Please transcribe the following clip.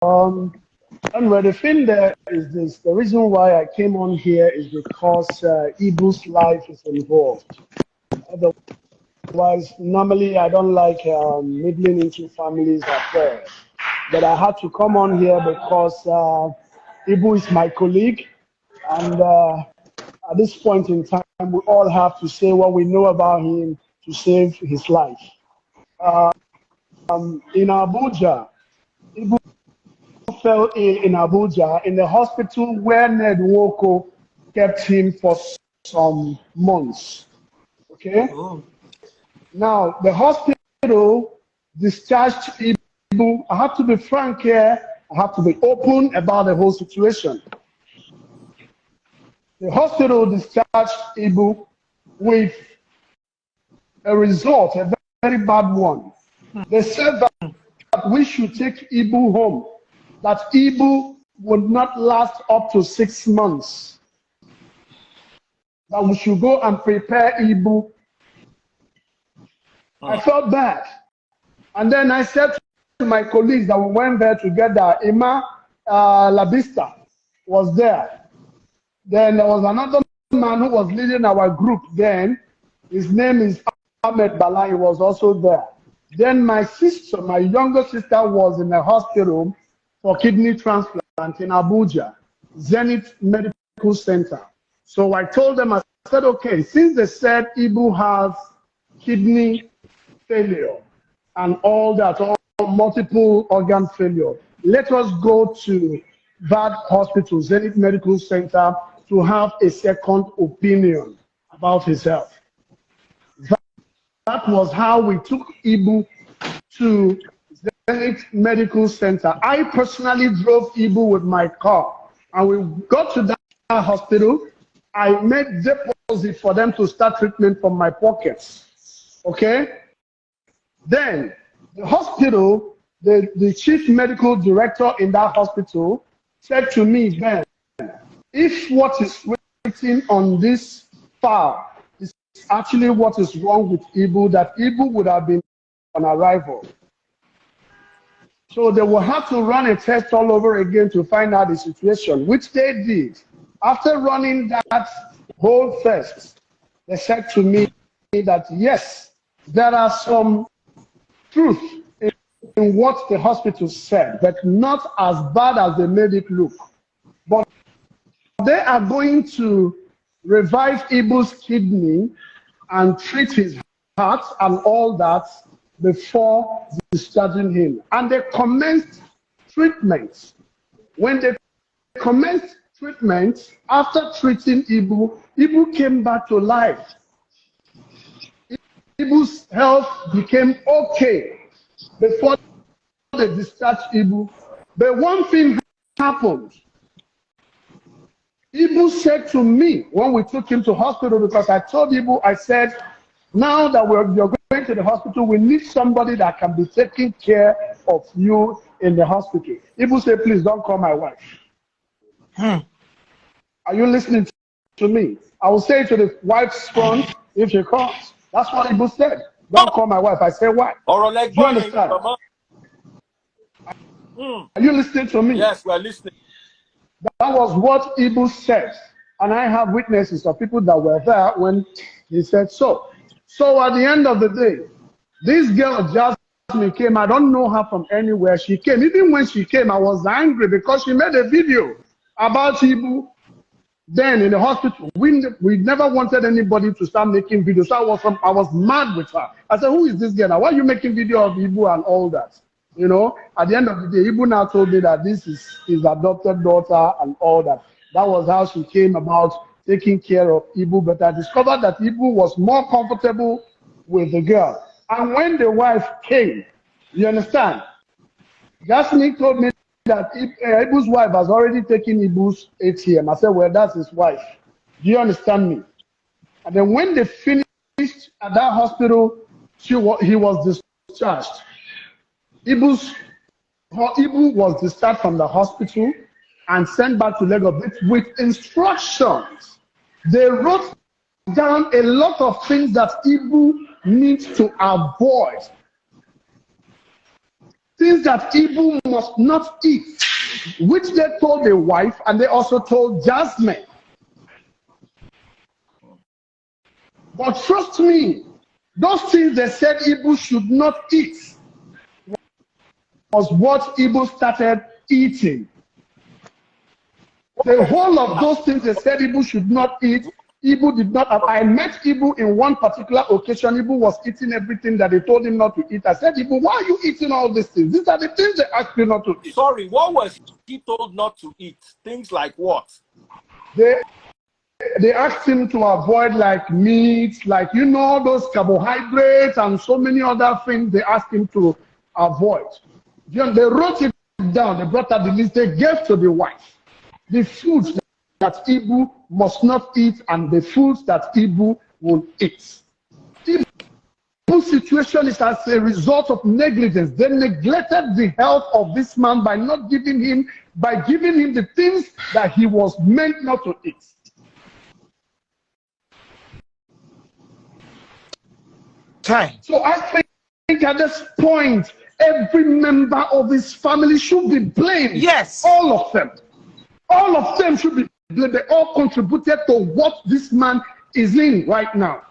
Anyway, the thing there is this: the reason why I came on here is because Ibu's life is involved. Otherwise, normally I don't like meddling into families' affairs. But I had to come on here because Ibu is my colleague, and at this point in time, we all have to say what we know about him to save his life. In Abuja, Ibu fell ill in Abuja in the hospital where Ned Nwoko kept him for some months. Okay? Oh. Now, the hospital discharged Ibu. I have to be frank here. I have to be open about the whole situation. The hospital discharged Ibu with a result, a very bad one. They said that we should take Ibu home, that Ibu would not last up to 6 months, that we should go and prepare Ibu. I felt bad. And then I said to my colleagues that we went there together, Emma Labista was there. Then there was another man who was leading our group then. His name is Ahmed Bala. He was also there. Then my sister, my younger sister, was in the hospital for kidney transplant in Abuja, Zenith Medical Center. So I told them, I said, okay, since they said Ibu has kidney failure and all that, all multiple organ failure, let us go to that hospital, Zenith Medical Center, to have a second opinion about his health. That was how we took Ibu to Zenith Medical Center. I personally drove Ibu with my car, and we got to that hospital. I made deposit for them to start treatment from my pockets. Okay? Then the hospital, the chief medical director in that hospital said to me, Ben, if what is written on this file is actually what is wrong with Ibu, that Ibu would have been on arrival. So they will have to run a test all over again to find out the situation, which they did. After running that whole test, they said to me that yes, there are some truth in what the hospital said, but not as bad as they made it look. But they are going to revive Ibu's kidney and treat his heart and all that before discharging him. And they commenced treatment. When they commenced treatment, after treating Ibu, Ibu came back to life. Ibu's health became okay before they discharged Ibu. But one thing happened. Ibu said to me when we took him to hospital, because I told Ibu, I said, now that you're going to the hospital, we need somebody that can be taking care of you in the hospital. Ibu said, please don't call my wife. Are you listening to me? I will say to the wife's front if she calls. That's what Ibu said. Don't call my wife. I said, why? Do you understand? Are you listening to me? Yes, we are listening. That was what Ibu said. And I have witnesses of people that were there when he said so. So at the end of the day, this girl, Jasmine, came. I don't know her from anywhere. She came. Even when she came, I was angry because she made a video about Ibu. Then in the hospital, we never wanted anybody to start making videos. So I was mad with her. I said, who is this girl now? Why are you making video of Ibu and all that? You know, at the end of the day, Ibu now told me that this is his adopted daughter and all that. That was how she came about taking care of Ibu. But I discovered that Ibu was more comfortable with the girl. And when the wife came, you understand, Jasmine told me that Ibu's wife has already taken Ibu's ATM. I said, well, that's his wife. Do you understand me? And then when they finished at that hospital, he was discharged. Ibu was discharged from the hospital and sent back to Lagos with instructions. They wrote down a lot of things that Ibu needs to avoid. things that Ibu must not eat, which they told the wife and they also told Jasmine. But trust me, those things they said Ibu should not eat was what Ibu started eating. The whole of those things they said Ibu should not eat, Ibu did not have. I met Ibu in one particular occasion. Ibu was eating everything that they told him not to eat. I said, Ibu, why are you eating all these things? These are the things they asked you not to eat. Sorry, what was he told not to eat? Things like what? They asked him to avoid like meat, like, you know, those carbohydrates and so many other things they asked him to avoid. They wrote it down. They brought out the list. They gave to the wife the foods that Ibu must not eat and the foods that Ibu will eat. Ibu's situation is as a result of negligence. They neglected the health of this man by not giving him, the things that he was meant not to eat. Time. So I think at this point, every member of his family should be blamed. Yes. All of them. All of them should be blamed. They all contributed to what this man is in right now.